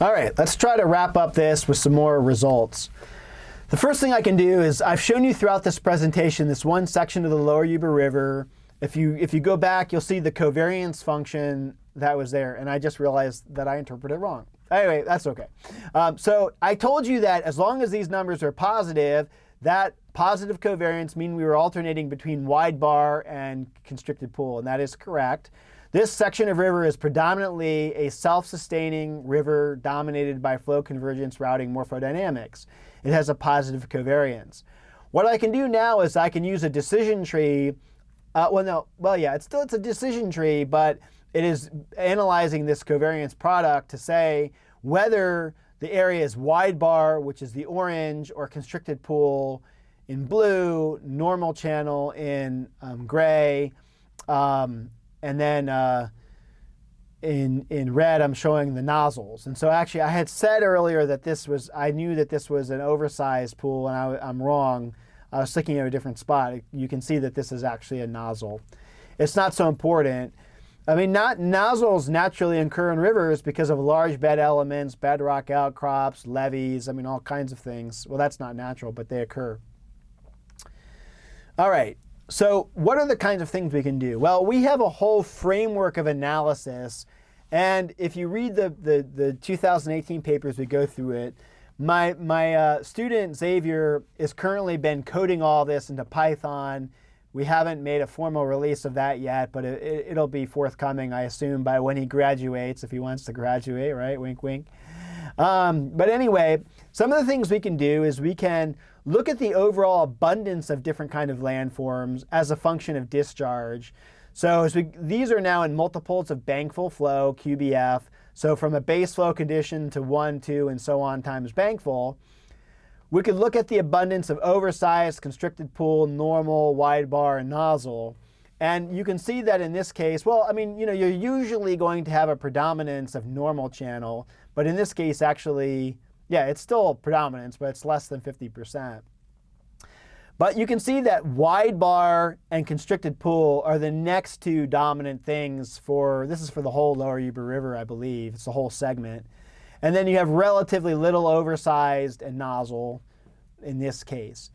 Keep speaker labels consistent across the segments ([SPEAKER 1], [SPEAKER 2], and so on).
[SPEAKER 1] All right, let's try to wrap up this with some more results. The first thing I can do is I've shown you throughout this presentation this one section of the Lower Yuba River. If you go back, you'll see the covariance function that was there, and I just realized that I interpreted it wrong. Anyway, that's okay. So I told you that as long as these numbers are positive, that positive covariance means we were alternating between wide bar and constricted pool, and that is correct. This section of river is predominantly a self-sustaining river dominated by flow convergence routing morphodynamics. It has a positive covariance. What I can do now is I can use a decision tree. It's a decision tree, but it is analyzing this covariance product to say whether the area is wide bar, which is the orange, or constricted pool in blue, normal channel in gray, and then in red, I'm showing the nozzles. And so actually, I had said earlier that I knew that this was an oversized pool, and I'm wrong. I was looking at a different spot. You can see that this is actually a nozzle. It's not so important. I mean, nozzles naturally occur in rivers because of large bed elements, bedrock outcrops, levees, I mean, all kinds of things. Well, that's not natural, but they occur. All right. So what are the kinds of things we can do? Well, we have a whole framework of analysis, and if you read the 2018 papers, we go through it. My student Xavier has currently been coding all this into Python. We haven't made a formal release of that yet, but it'll be forthcoming, I assume, by when he graduates, if he wants to graduate, right? Wink, wink. But anyway, some of the things we can do is we can look at the overall abundance of different kind of landforms as a function of discharge. So these are now in multiples of bankful flow, QBF. So from a base flow condition to 1, 2, and so on times bankful. We could look at the abundance of oversized, constricted pool, normal, wide bar, and nozzle. And you can see that in this case, well, I mean, you're usually going to have a predominance of normal channel, but in this case, actually, yeah, it's still predominance, but it's less than 50%. But you can see that wide bar and constricted pool are the next two dominant things this is for the whole Lower Yuba River, I believe. It's the whole segment. And then you have relatively little oversized and nozzle in this case.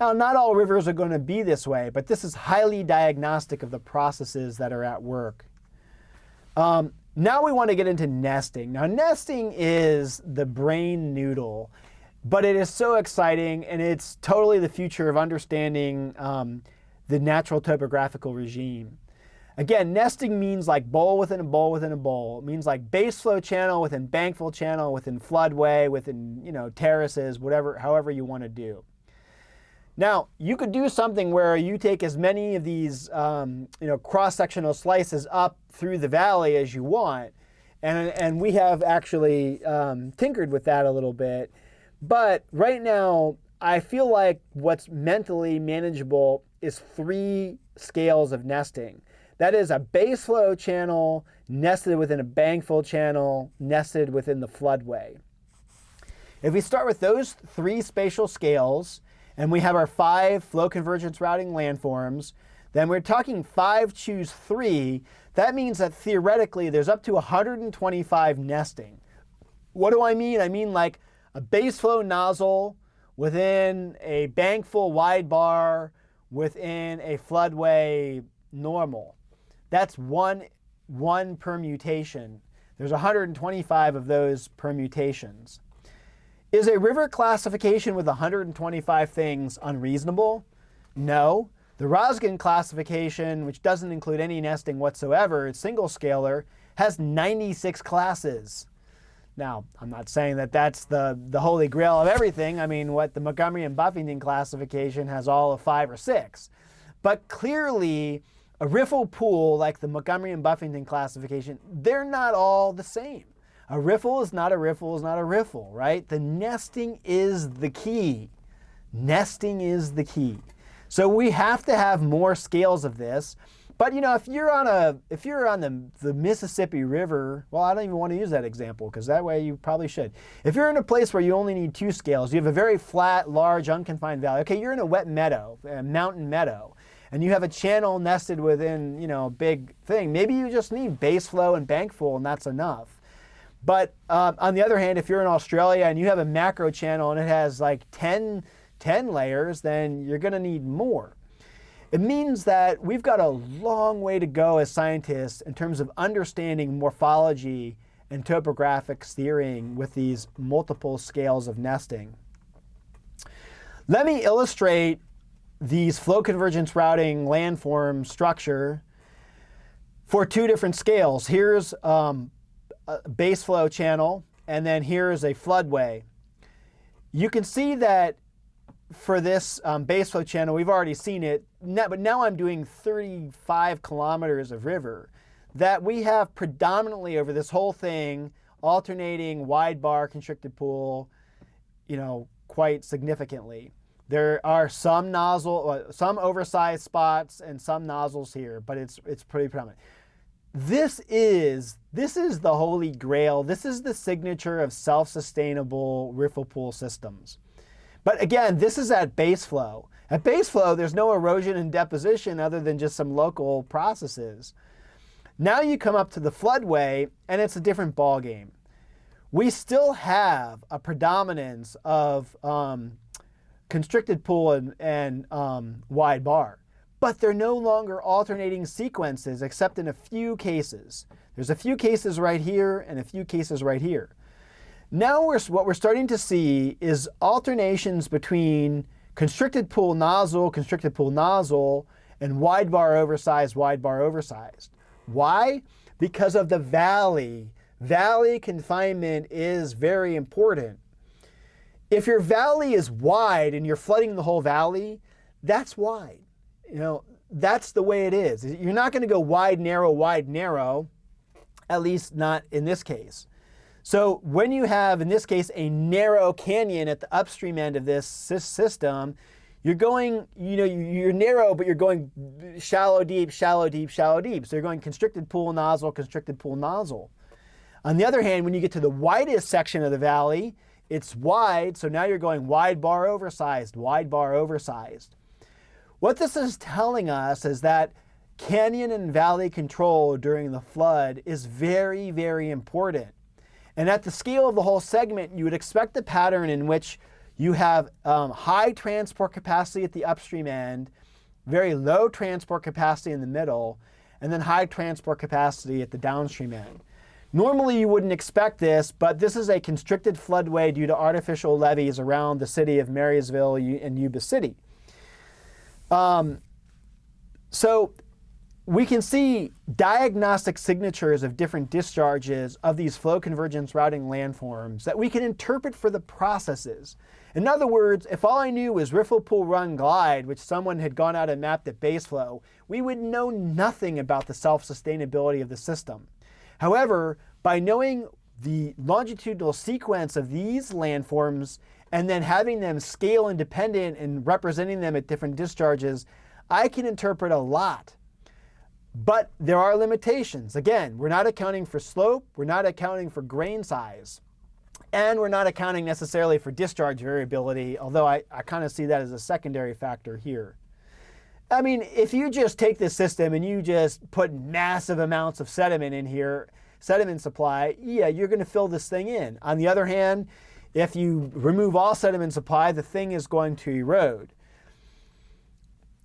[SPEAKER 1] Now, not all rivers are going to be this way, but this is highly diagnostic of the processes that are at work. Now we want to get into nesting. Now, nesting is the brain noodle, but it is so exciting, and it's totally the future of understanding the natural topographical regime. Again, nesting means like bowl within a bowl within a bowl. It means like base flow channel within bankful channel, within floodway, within terraces, however you want to do. Now, you could do something where you take as many of these cross-sectional slices up through the valley as you want. And we have actually tinkered with that a little bit. But right now, I feel like what's mentally manageable is 3 scales of nesting. That is a base flow channel nested within a bankful channel nested within the floodway. If we start with those 3 spatial scales, and we have our 5 flow convergence routing landforms, then we're talking 5 choose 3. That means that theoretically there's up to 125 nesting. What do I mean? I mean like a base flow nozzle within a bankful wide bar within a floodway normal. That's one permutation. There's 125 of those permutations. Is a river classification with 125 things unreasonable? No. The Roskin classification, which doesn't include any nesting whatsoever, it's single scalar, has 96 classes. Now, I'm not saying that that's the holy grail of everything. I mean, what the Montgomery and Buffington classification has all of 5 or 6. But clearly, a riffle pool like the Montgomery and Buffington classification, they're not all the same. A riffle is not a riffle is not a riffle, right? The nesting is the key. Nesting is the key. So we have to have more scales of this. But if you're on the Mississippi River, well, I don't even want to use that example because that way you probably should. If you're in a place where you only need 2 scales, you have a very flat, large, unconfined valley. Okay, you're in a wet meadow, a mountain meadow, and you have a channel nested within, a big thing. Maybe you just need base flow and bankful, and that's enough. But on the other hand, if you're in Australia and you have a macro channel and it has like 10 layers, then you're going to need more. It means that we've got a long way to go as scientists in terms of understanding morphology and topographic steering with these multiple scales of nesting. Let me illustrate these flow convergence routing landform structure for two different scales. Here's a base flow channel, and then here's a floodway. You can see that for this base flow channel, we've already seen it, but now I'm doing 35 kilometers of river, that we have predominantly over this whole thing alternating wide bar constricted pool, quite significantly. There are some some oversized spots and some nozzles here, but it's pretty predominant. This is the holy grail. This is the signature of self-sustainable riffle pool systems. But again, this is at base flow. At base flow, there's no erosion and deposition other than just some local processes. Now you come up to the floodway, and it's a different ballgame. We still have a predominance of constricted pool and wide bar, but they're no longer alternating sequences except in a few cases. There's a few cases right here and a few cases right here. Now what we're starting to see is alternations between constricted pool nozzle, and wide bar oversized, wide bar oversized. Why? Because of the valley. Valley confinement is very important. If your valley is wide and you're flooding the whole valley, that's wide. That's the way it is. You're not going to go wide, narrow, at least not in this case. So when you have, in this case, a narrow canyon at the upstream end of this system, you're going, you're narrow, but you're going shallow, deep. So you're going constricted pool, nozzle. On the other hand, when you get to the widest section of the valley, it's wide, so now you're going wide bar oversized. What this is telling us is that canyon and valley control during the flood is very, very important. And at the scale of the whole segment, you would expect a pattern in which you have high transport capacity at the upstream end, very low transport capacity in the middle, and then high transport capacity at the downstream end. Normally you wouldn't expect this, but this is a constricted floodway due to artificial levees around the city of Marysville and Yuba City. So we can see diagnostic signatures of different discharges of these flow convergence routing landforms that we can interpret for the processes. In other words, if all I knew was riffle pool run glide, which someone had gone out and mapped at base flow, we would know nothing about the self-sustainability of the system. However, by knowing the longitudinal sequence of these landforms and then having them scale independent and representing them at different discharges, I can interpret a lot. But there are limitations. Again, we're not accounting for slope, we're not accounting for grain size, and we're not accounting necessarily for discharge variability, although I kind of see that as a secondary factor here. I mean, if you just take this system and you just put massive amounts of sediment in here, sediment supply, yeah, you're going to fill this thing in. On the other hand, if you remove all sediment supply, the thing is going to erode.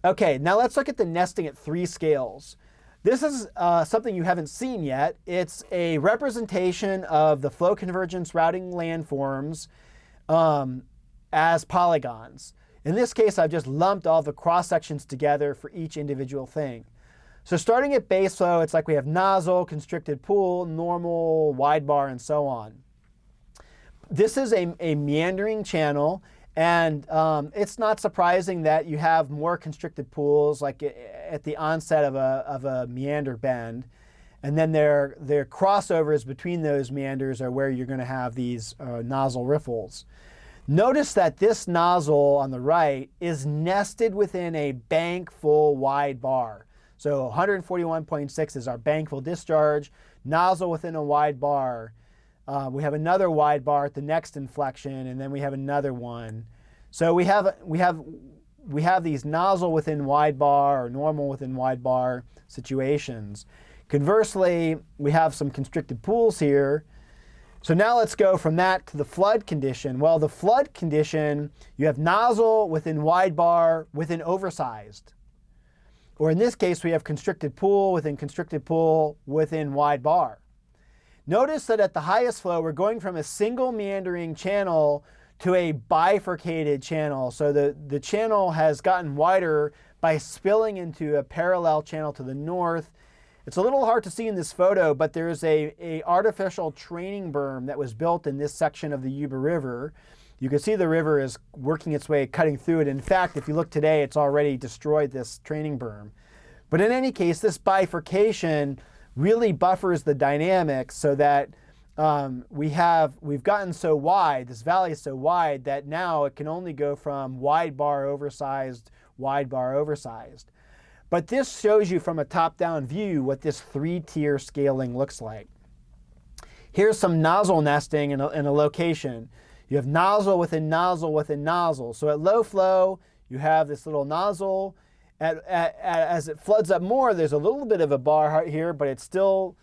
[SPEAKER 1] Okay, now let's look at the nesting at 3 scales. This is something you haven't seen yet. It's a representation of the flow convergence routing landforms as polygons. In this case, I've just lumped all the cross sections together for each individual thing. So starting at base flow, it's like we have nozzle, constricted pool, normal, wide bar, and so on. This is a meandering channel, and it's not surprising that you have more constricted pools like at the onset of a meander bend. And then their crossovers between those meanders are where you're going to have these nozzle riffles. Notice that this nozzle on the right is nested within a bank full wide bar. So 141.6 is our bank full discharge, nozzle within a wide bar. We have another wide bar at the next inflection, and then we have another one. So we have these nozzle within wide bar or normal within wide bar situations. Conversely, we have some constricted pools here, So now let's go from that to the flood condition. Well, the flood condition, you have nozzle within wide bar within oversized. Or in this case, we have constricted pool within wide bar. Notice that at the highest flow, we're going from a single meandering channel to a bifurcated channel. So the channel has gotten wider by spilling into a parallel channel to the north. It's a little hard to see in this photo, but there's a artificial training berm that was built in this section of the Yuba River. You can see the river is working its way, cutting through it. In fact, if you look today, it's already destroyed this training berm. But in any case, this bifurcation really buffers the dynamics so that we've gotten so wide, this valley is so wide that now it can only go from wide bar oversized, wide bar oversized. But this shows you from a top-down view what this three-tier scaling looks like. Here's some nozzle nesting in a location. You have nozzle within nozzle within nozzle. So at low flow, you have this little nozzle. As it floods up more, there's a little bit of a bar here, but it's still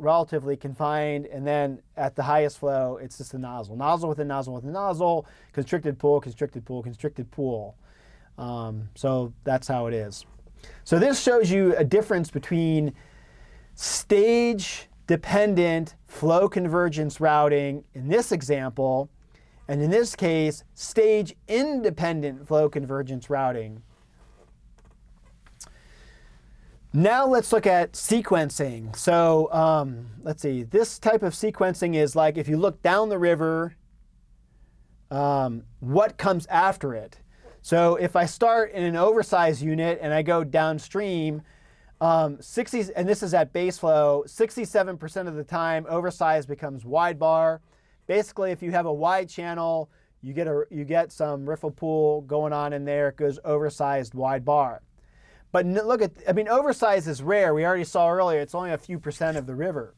[SPEAKER 1] relatively confined. And then at the highest flow, it's just a nozzle. Nozzle within nozzle within nozzle, constricted pool, constricted pool, constricted pool. So that's how it is. So this shows you a difference between stage-dependent flow convergence routing in this example, and in this case, stage-independent flow convergence routing. Now let's look at sequencing. So let's see, this type of sequencing is like if you look down the river, what comes after it? So if I start in an oversized unit and I go downstream, and this is at base flow, 67% of the time oversized becomes wide bar. Basically, if you have a wide channel, you get some riffle pool going on in there. It goes oversized wide bar. But look at, oversized is rare. We already saw earlier, it's only a few percent of the river.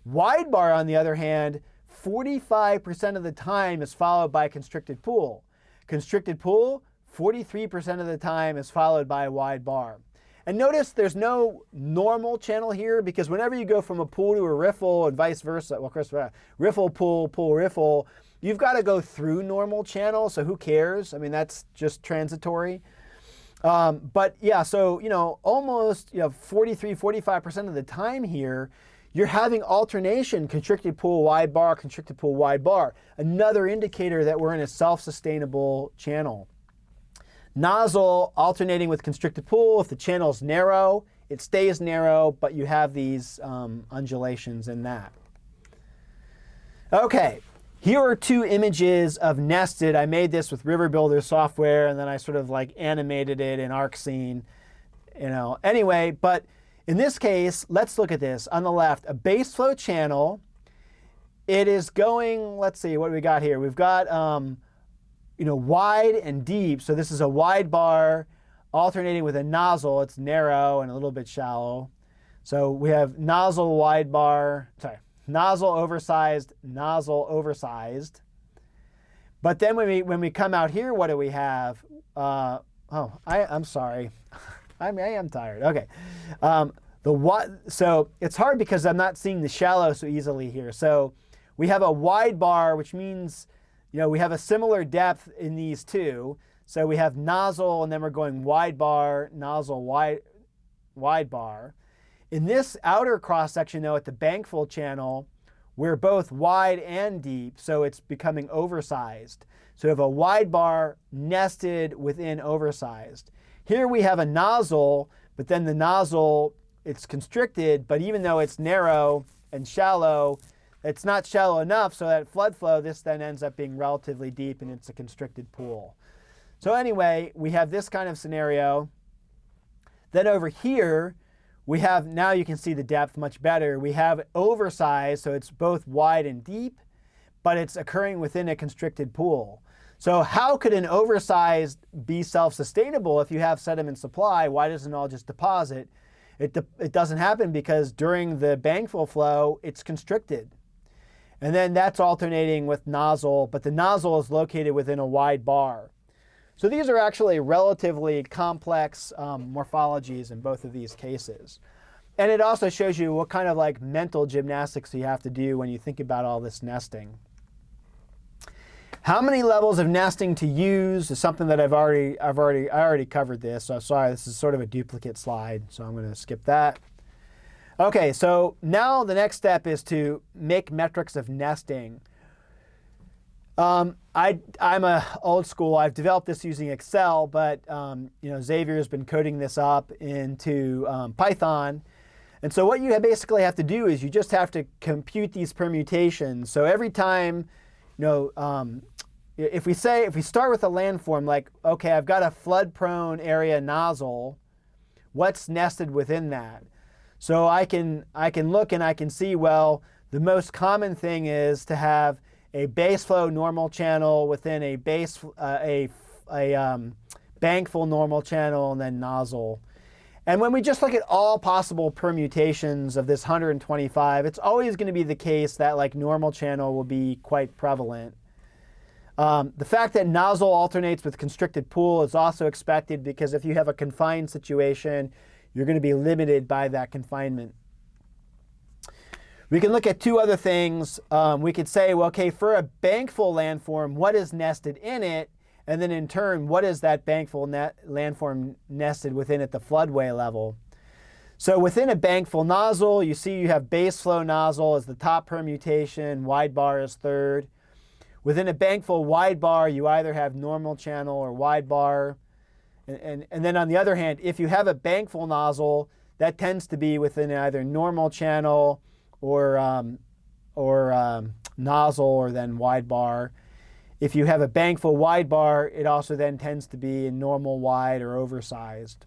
[SPEAKER 1] Wide bar, on the other hand, 45% of the time is followed by constricted pool. Constricted pool, 43% of the time is followed by a wide bar. And notice there's no normal channel here because whenever you go from a pool to a riffle and vice versa, well, of course, riffle, pool, pool, riffle, you've got to go through normal channel, so who cares? That's just transitory. But yeah, so, almost 43, 45% of the time here, you're having alternation, constricted pool, wide bar, constricted pool, wide bar. Another indicator that we're in a self-sustainable channel. Nozzle alternating with constricted pool. If the channel's narrow, it stays narrow, but you have these undulations in that. Okay, here are two images of nested. I made this with River Builder software, and then I sort of like animated it in ArcScene. Anyway, but in this case, let's look at this. On the left, a base flow channel. It is going, let's see, what do we got here? We've got wide and deep. So this is a wide bar alternating with a nozzle. It's narrow and a little bit shallow. So we have nozzle wide bar, nozzle oversized, nozzle oversized. But then when we come out here, what do we have? I'm sorry. I am tired. Okay. So it's hard because I'm not seeing the shallow so easily here. So we have a wide bar, which means we have a similar depth in these two. So we have nozzle, and then we're going wide bar, nozzle, wide bar. In this outer cross section, though, at the bankful channel, we're both wide and deep, so it's becoming oversized. So we have a wide bar nested within oversized. Here we have a nozzle, but then the nozzle, it's constricted, but even though it's narrow and shallow, it's not shallow enough, so at flood flow, this then ends up being relatively deep, and it's a constricted pool. So anyway, we have this kind of scenario. Then over here, we have, now you can see the depth much better. We have oversized, so it's both wide and deep, but it's occurring within a constricted pool. So how could an oversized be self-sustainable if you have sediment supply? Why doesn't it all just deposit? It doesn't happen because during the bankful flow, it's constricted. And then that's alternating with nozzle, but the nozzle is located within a wide bar. So these are actually relatively complex morphologies in both of these cases. And it also shows you what kind of like mental gymnastics you have to do when you think about all this nesting. How many levels of nesting to use is something that I already covered this. So sorry, this is sort of a duplicate slide, so I'm going to skip that. Okay, so now the next step is to make metrics of nesting. I'm old school. I've developed this using Excel, but Xavier has been coding this up into Python. And so what you basically have to do is you just have to compute these permutations. So every time, if we start with a landform like, okay, I've got a flood-prone area nozzle, what's nested within that? So I can look and I can see, well, the most common thing is to have a base flow normal channel within a bankful normal channel and then nozzle. And when we just look at all possible permutations of this 125, it's always going to be the case that like normal channel will be quite prevalent. The fact that nozzle alternates with constricted pool is also expected because if you have a confined situation, you're going to be limited by that confinement. We can look at two other things. We could say, well, okay, for a bankful landform, what is nested in it? And then in turn, what is that bankful landform nested within at the floodway level? So within a bankful nozzle, you see you have base flow nozzle as the top permutation, wide bar is third. Within a bankful wide bar, you either have normal channel or wide bar. And then on the other hand, if you have a bankful nozzle, that tends to be within either normal channel or nozzle or then wide bar. If you have a bankful wide bar, it also then tends to be in normal wide or oversized.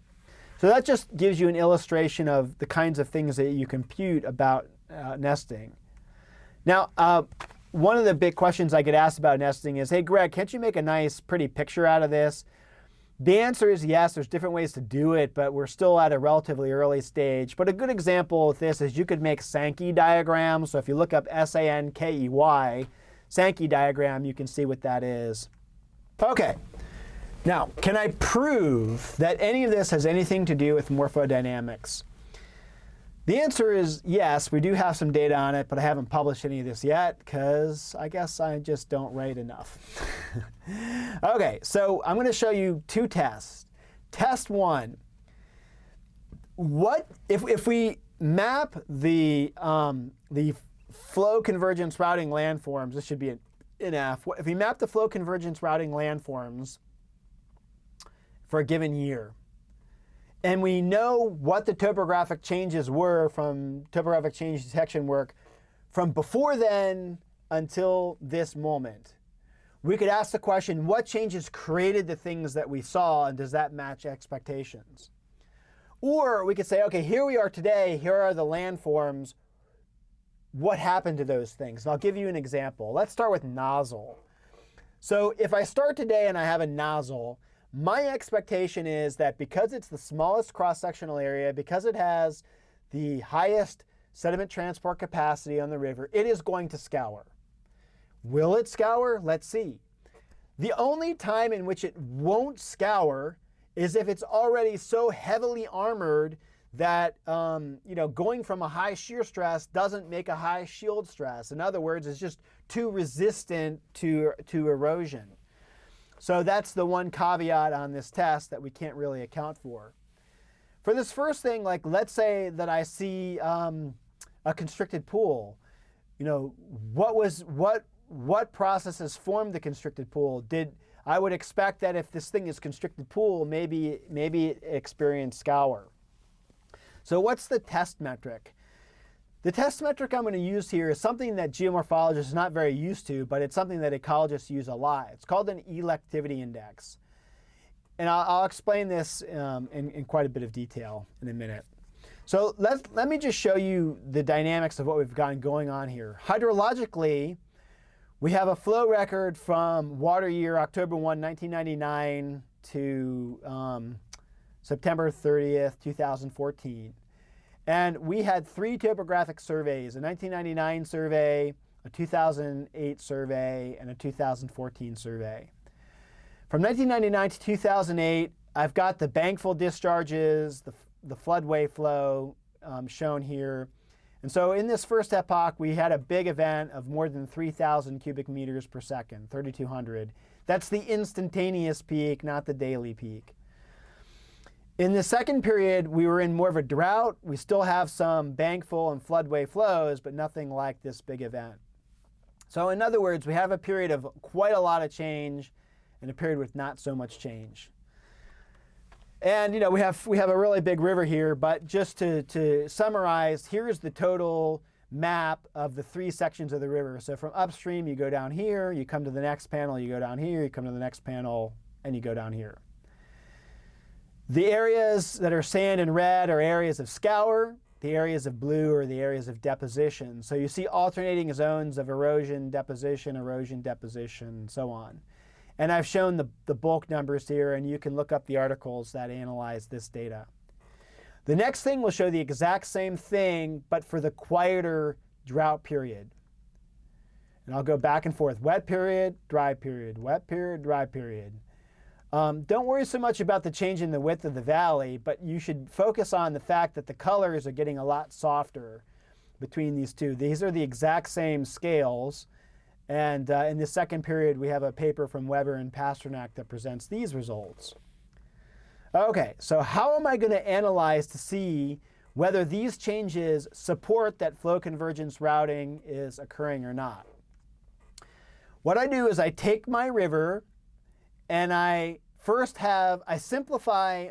[SPEAKER 1] So that just gives you an illustration of the kinds of things that you compute about nesting. Now, one of the big questions I get asked about nesting is, hey, Greg, can't you make a nice, pretty picture out of this? The answer is yes, there's different ways to do it, but we're still at a relatively early stage. But a good example of this is you could make Sankey diagrams. So if you look up S-A-N-K-E-Y, Sankey diagram, you can see what that is. Okay, now, can I prove that any of this has anything to do with morphodynamics? The answer is yes, we do have some data on it, but I haven't published any of this yet because I guess I just don't write enough. Okay, so I'm going to show you two tests. Test one, what if we map the flow convergence routing landforms, this should be an F. If we map the flow convergence routing landforms for a given year, and we know what the topographic changes were from topographic change detection work from before then until this moment, we could ask the question, what changes created the things that we saw, and does that match expectations? Or we could say, okay, here we are today, here are the landforms. What happened to those things? And I'll give you an example. Let's start with nozzle. So if I start today and I have a nozzle, my expectation is that because it's the smallest cross-sectional area, because it has the highest sediment transport capacity on the river, it is going to scour. Will it scour? Let's see. The only time in which it won't scour is if it's already so heavily armored that going from a high shear stress doesn't make a high shield stress. In other words, it's just too resistant to erosion. So that's the one caveat on this test that we can't really account for. For this first thing, like let's say that I see a constricted pool. What processes formed the constricted pool? I would expect that if this thing is constricted pool, maybe it experienced scour. So what's the test metric? The test metric I'm going to use here is something that geomorphologists are not very used to, but it's something that ecologists use a lot. It's called an electivity index. And I'll explain this in quite a bit of detail in a minute. So let me just show you the dynamics of what we've got going on here. Hydrologically, we have a flow record from water year October 1, 1999 to September 30th, 2014. And we had 3 topographic surveys, a 1999 survey, a 2008 survey, and a 2014 survey. From 1999 to 2008, I've got the bankful discharges, the floodway flow, shown here. And so in this first epoch, we had a big event of more than 3,000 cubic meters per second, 3,200. That's the instantaneous peak, not the daily peak. In the second period, we were in more of a drought. We still have some bankful and floodway flows, but nothing like this big event. So in other words, we have a period of quite a lot of change and a period with not so much change. And we have a really big river here, but just to summarize, here's the total map of the 3 sections of the river. So from upstream, you go down here, you come to the next panel, you go down here, you come to the next panel, and you go down here. The areas that are sand and red are areas of scour. The areas of blue are the areas of deposition. So you see alternating zones of erosion, deposition, and so on. And I've shown the bulk numbers here, and you can look up the articles that analyze this data. The next thing will show the exact same thing, but for the quieter drought period. And I'll go back and forth. Wet period, dry period, wet period, dry period. Don't worry so much about the change in the width of the valley, but you should focus on the fact that the colors are getting a lot softer between these two. These are the exact same scales. And in the second period, we have a paper from Weber and Pasternak that presents these results. OK, so how am I going to analyze to see whether these changes support that flow convergence routing is occurring or not? What I do is I take my river and I simplify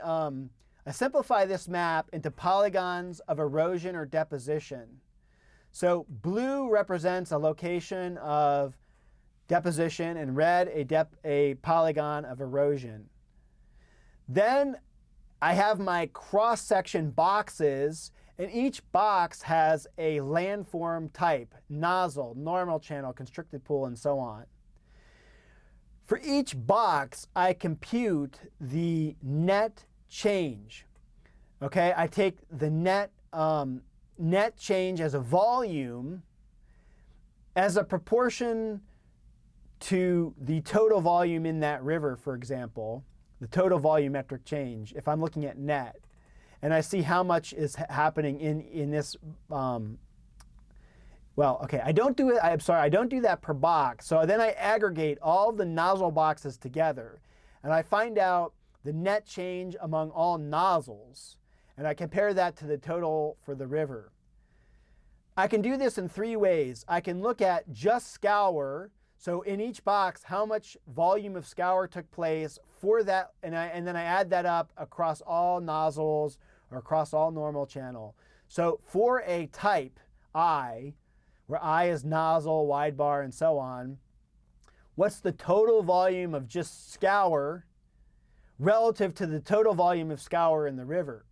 [SPEAKER 1] this map into polygons of erosion or deposition. So blue represents a location of deposition, and red a polygon of erosion. Then I have my cross-section boxes, and each box has a landform type: nozzle, normal channel, constricted pool, and so on. For each box, I compute the net change. Okay, I take the net change as a volume as a proportion to the total volume in that river, for example, the total volumetric change, if I'm looking at net. And I see how much is happening in this. Well, OK, I don't do it. I'm sorry, I don't do that per box. So then I aggregate all the nozzle boxes together, and I find out the net change among all nozzles. And I compare that to the total for the river. I can do this in 3 ways. I can look at just scour. So in each box, how much volume of scour took place for that, and then I add that up across all nozzles or across all normal channel. So for a type I, where I is nozzle, wide bar, and so on, what's the total volume of just scour relative to the total volume of scour in the river?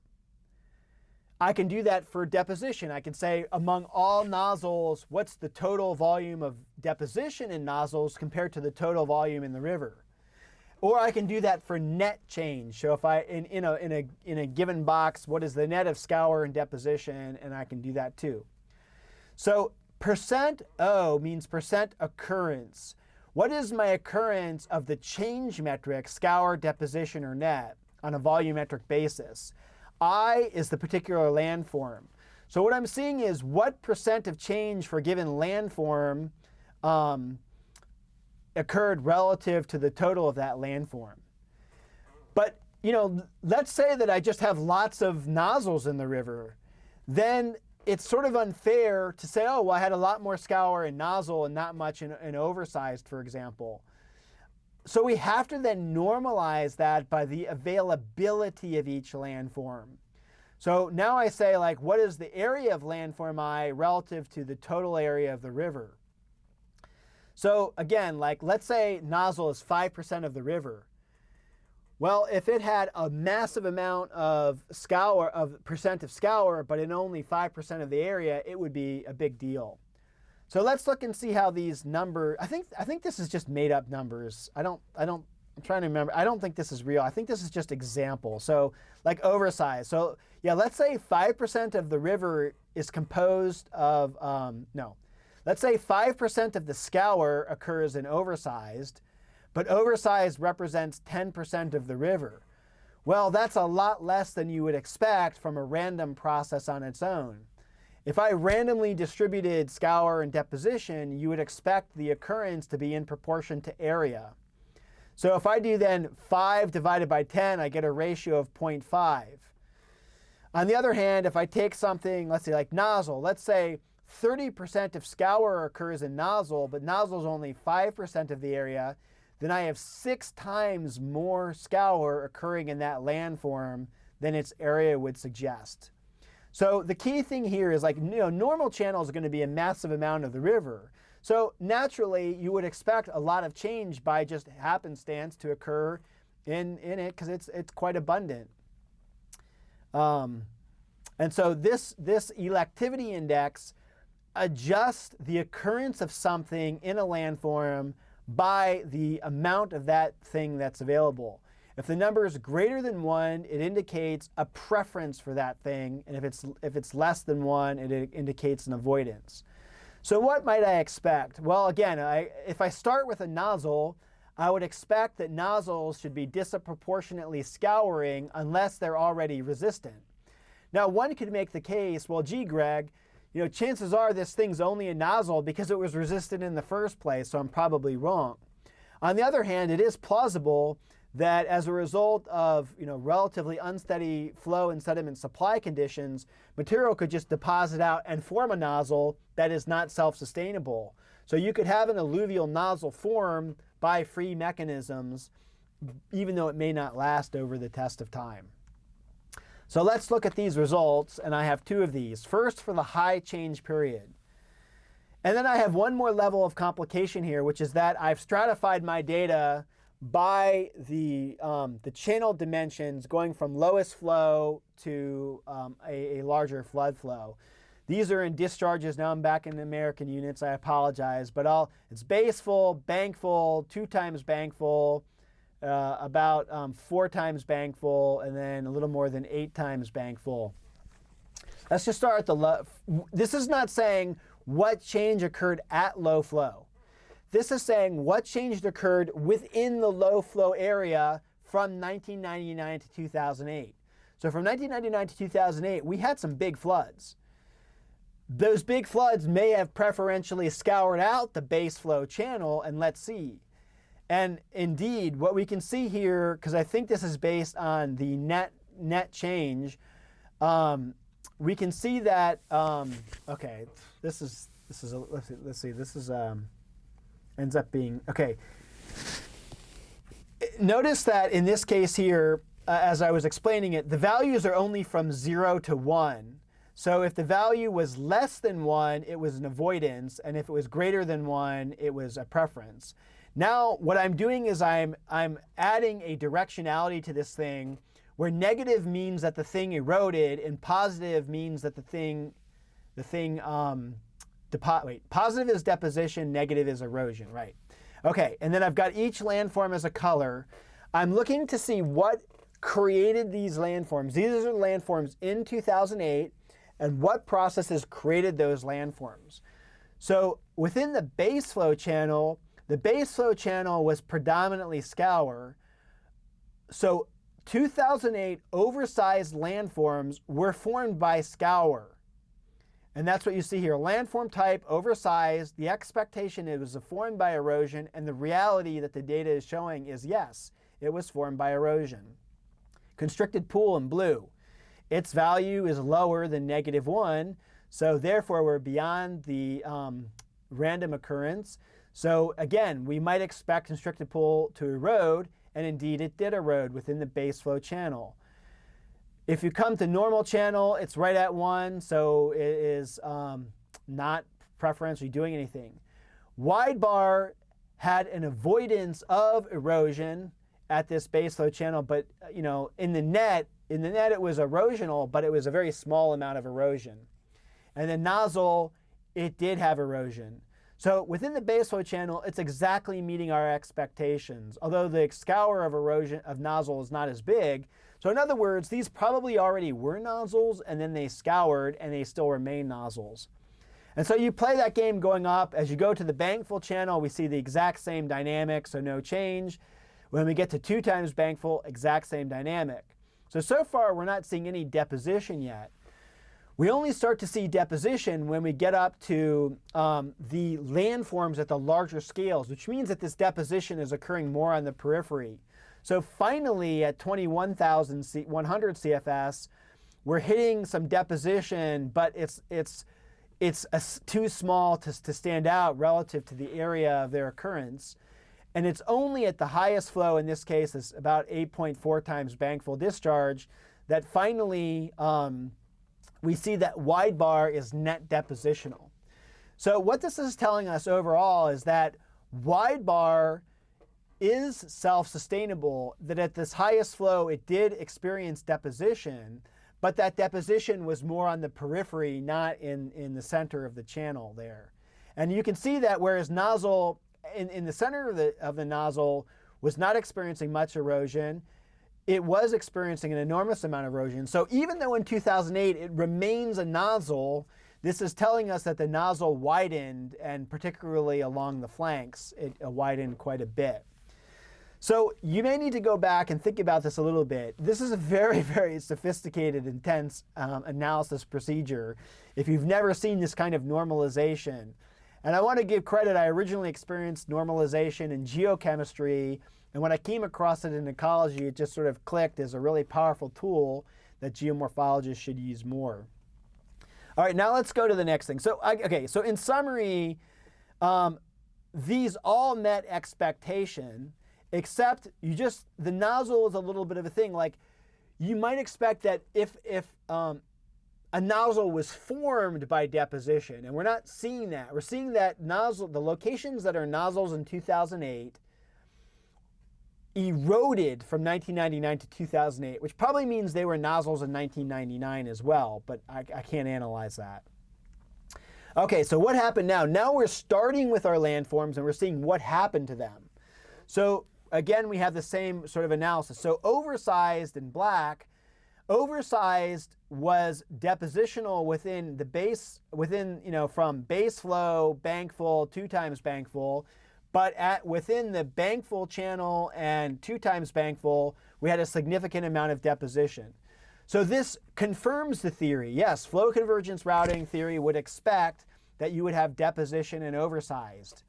[SPEAKER 1] I can do that for deposition. I can say among all nozzles, what's the total volume of deposition in nozzles compared to the total volume in the river? Or I can do that for net change. So if in a given box, what is the net of scour and deposition? And I can do that too. So %O means percent occurrence. What is my occurrence of the change metric, scour, deposition, or net, on a volumetric basis? I is the particular landform. So what I'm seeing is what % of change for a given landform occurred relative to the total of that landform. But let's say that I just have lots of nozzles in the river. Then it's sort of unfair to say, oh, well, I had a lot more scour in nozzle and not much in oversized, for example. So we have to then normalize that by the availability of each landform. So now I say, like, what is the area of landform I relative to the total area of the river? So again, like, let's say nozzle is 5% of the river. Well, if it had a massive amount of scour, of percent of scour, but in only 5% of the area, it would be a big deal. So let's look and see how these numbers. I think this is just made up numbers. I'm trying to remember. I don't think this is real. I think this is just example. So like oversized. So yeah, let's say 5% of the river is composed of no. Let's say 5% of the scour occurs in oversized, but oversized represents 10% of the river. Well, that's a lot less than you would expect from a random process on its own. If I randomly distributed scour and deposition, you would expect the occurrence to be in proportion to area. So if I do then 5 divided by 10, I get a ratio of 0.5. On the other hand, if I take something, let's say like nozzle, let's say 30% of scour occurs in nozzle, but nozzle is only 5% of the area, then I have 6 times more scour occurring in that landform than its area would suggest. So the key thing here is, like, normal channel is going to be a massive amount of the river. So naturally, you would expect a lot of change by just happenstance to occur in it, because it's quite abundant. And so this electivity index adjusts the occurrence of something in a landform by the amount of that thing that's available. If the number is greater than 1, it indicates a preference for that thing, and if it's less than 1, it indicates an avoidance. So what might I expect? Well, again, if I start with a nozzle, I would expect that nozzles should be disproportionately scouring unless they're already resistant. Now, one could make the case, well, gee, Greg, chances are this thing's only a nozzle because it was resistant in the first place, so I'm probably wrong. On the other hand, it is plausible that as a result of relatively unsteady flow and sediment supply conditions, material could just deposit out and form a nozzle that is not self-sustainable. So you could have an alluvial nozzle form by free mechanisms, even though it may not last over the test of time. So let's look at these results, and I have 2 of these. First, for the high change period. And then I have one more level of complication here, which is that I've stratified my data by the channel dimensions going from lowest flow to a larger flood flow. These are in discharges. Now I'm back in American units. I apologize. But it's base full, bank full, 2 times bank full, about 4 times bank full, and then a little more than 8 times bank full. Let's just start at the low. This is not saying what change occurred at low flow. This is saying what change occurred within the low flow area from 1999 to 2008. So from 1999 to 2008, we had some big floods. Those big floods may have preferentially scoured out the base flow channel, and let's see. And indeed, what we can see here, because I think this is based on the net change, we can see that. Okay, ends up being okay. Notice that in this case here, as I was explaining it, the values are only from 0 to 1. So if the value was less than 1, it was an avoidance, and if it was greater than 1, it was a preference. Now, what I'm doing is I'm adding a directionality to this thing, where negative means that the thing eroded, and positive means that positive is deposition, negative is erosion, right? Okay, and then I've got each landform as a color. I'm looking to see what created these landforms. These are the landforms in 2008, and what processes created those landforms. So within the base flow channel, the base flow channel was predominantly scour. So 2008 oversized landforms were formed by scour. And that's what you see here. Landform type, oversized. The expectation it was formed by erosion, and the reality that the data is showing is yes, it was formed by erosion. Constricted pool in blue. Its value is lower than -1, so therefore we're beyond the random occurrence. So again, we might expect constricted pool to erode, and indeed it did erode within the base flow channel. If you come to normal channel, it's right at 1, so it is not preferentially doing anything. Wide bar had an avoidance of erosion at this base flow channel, but in the net it was erosional, but it was a very small amount of erosion. And then nozzle, it did have erosion. So within the base flow channel, it's exactly meeting our expectations, although the scour of erosion of nozzle is not as big. So in other words, these probably already were nozzles, and then they scoured, and they still remain nozzles. And so you play that game going up. As you go to the bankful channel, we see the exact same dynamic, so no change. When we get to 2 times bankful, exact same dynamic. So far we're not seeing any deposition yet. We only start to see deposition when we get up to the landforms at the larger scales, which means that this deposition is occurring more on the periphery. So finally at 21,100 CFS, we're hitting some deposition, but it's too small to stand out relative to the area of their occurrence. And it's only at the highest flow, in this case, is about 8.4 times bankful discharge, that finally we see that wide bar is net depositional. So what this is telling us overall is that wide bar is self-sustainable, that at this highest flow it did experience deposition, but that deposition was more on the periphery, not in the center of the channel there. And you can see that whereas nozzle, in the center of the nozzle was not experiencing much erosion, it was experiencing an enormous amount of erosion. So even though in 2008 it remains a nozzle, this is telling us that the nozzle widened, and particularly along the flanks, it widened quite a bit. So you may need to go back and think about this a little bit. This is a very, very sophisticated, intense analysis procedure if you've never seen this kind of normalization. And I want to give credit. I originally experienced normalization in geochemistry, and when I came across it in ecology, it just sort of clicked as a really powerful tool that geomorphologists should use more. All right, now let's go to the next thing. So, so in summary, these all met expectation, except the nozzle is a little bit of a thing. Like, you might expect that if a nozzle was formed by deposition, and we're not seeing that. We're seeing that the locations that are nozzles in 2008 eroded from 1999 to 2008, which probably means they were nozzles in 1999 as well, but I can't analyze that. Okay, so what happened now? Now we're starting with our landforms and we're seeing what happened to them. So again, we have the same sort of analysis. So oversized in black, oversized was depositional within the base, from base flow, bankful, 2 times bankful, but within the bankful channel and 2 times bankful, we had a significant amount of deposition. So this confirms the theory. Yes, flow convergence routing theory would expect that you would have deposition and oversized.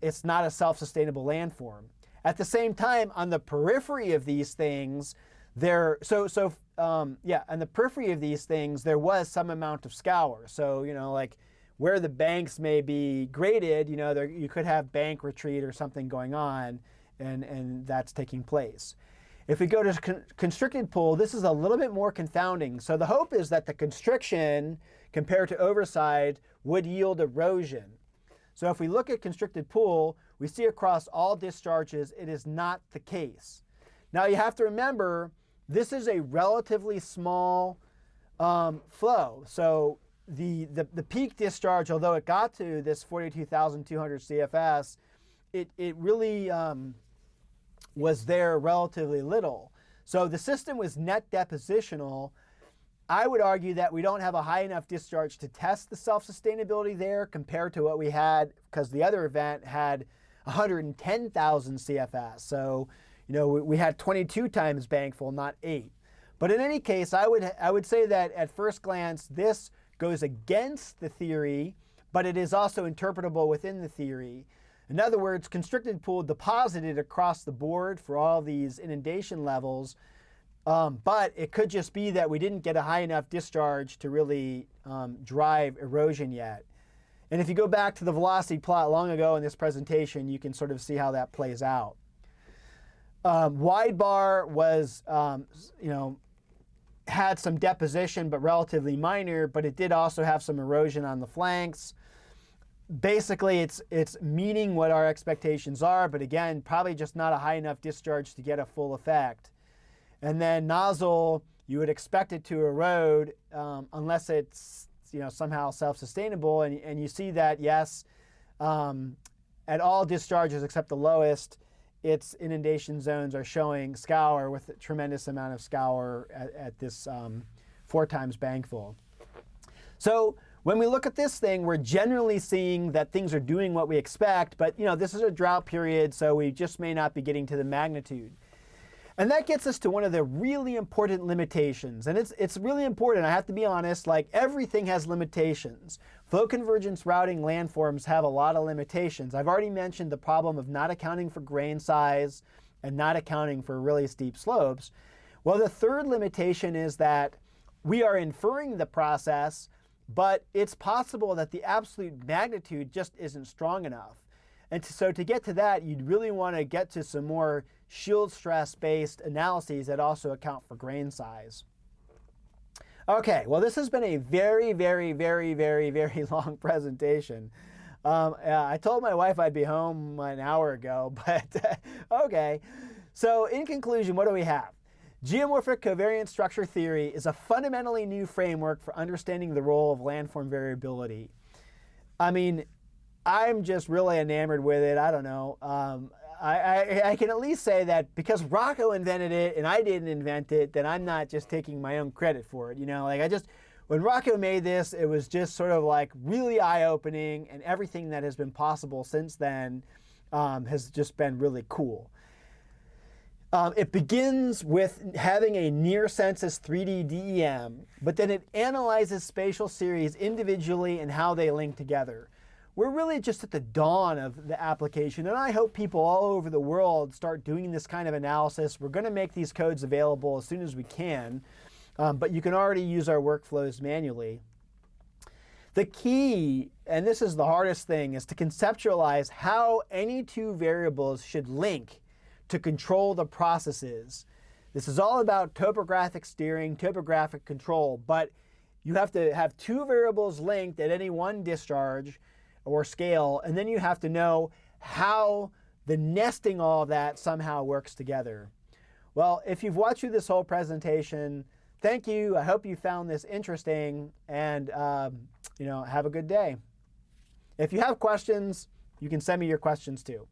[SPEAKER 1] It's not a self-sustainable landform. At the same time, on the periphery of these things, on the periphery of these things, there was some amount of scour. So, like where the banks may be graded, you could have bank retreat or something going on, and that's taking place. If we go to constricted pool, this is a little bit more confounding. So the hope is that the constriction compared to oversized would yield erosion. So if we look at constricted pool, we see across all discharges, it is not the case. Now you have to remember, this is a relatively small flow. So the peak discharge, although it got to this 42,200 CFS, it really was there relatively little. So the system was net depositional. I would argue that we don't have a high enough discharge to test the self-sustainability there compared to what we had, because the other event had 110,000 CFS. So, we had 22 times bankful, not 8. But in any case, I would say that at first glance, this goes against the theory, but it is also interpretable within the theory. In other words, constricted pool deposited across the board for all these inundation levels, but it could just be that we didn't get a high enough discharge to really drive erosion yet. And if you go back to the velocity plot long ago in this presentation, you can sort of see how that plays out. Wide bar was, had some deposition, but relatively minor, but it did also have some erosion on the flanks. Basically, it's meeting what our expectations are, but again, probably just not a high enough discharge to get a full effect. And then nozzle, you would expect it to erode unless it's somehow self-sustainable, and you see that, yes, at all discharges except the lowest, its inundation zones are showing scour with a tremendous amount of scour at this 4 times bankful. So when we look at this thing, we're generally seeing that things are doing what we expect, but this is a drought period, so we just may not be getting to the magnitude. And that gets us to one of the really important limitations. And it's really important, I have to be honest, like everything has limitations. Flow convergence routing landforms have a lot of limitations. I've already mentioned the problem of not accounting for grain size and not accounting for really steep slopes. Well, the third limitation is that we are inferring the process, but it's possible that the absolute magnitude just isn't strong enough. And so to get to that, you'd really want to get to some more shield stress-based analyses that also account for grain size. Okay, well, this has been a very, very, very, very, very long presentation. I told my wife I'd be home an hour ago, but okay. So in conclusion, what do we have? Geomorphic covariance structure theory is a fundamentally new framework for understanding the role of landform variability. I mean, I'm just really enamored with it. I don't know. I can at least say that because Rocco invented it and I didn't invent it, then I'm not just taking my own credit for it. You know, like when Rocco made this, it was just sort of like really eye-opening, and everything that has been possible since then has just been really cool. It begins with having a near census 3D DEM, but then it analyzes spatial series individually and how they link together. We're really just at the dawn of the application, and I hope people all over the world start doing this kind of analysis. We're going to make these codes available as soon as we can, but you can already use our workflows manually. The key, and this is the hardest thing, is to conceptualize how any two variables should link to control the processes. This is all about topographic steering, topographic control, but you have to have two variables linked at any one discharge or scale, and then you have to know how the nesting all of that somehow works together. Well, if you've watched through this whole presentation, thank you. I hope you found this interesting, and have a good day. If you have questions, you can send me your questions too.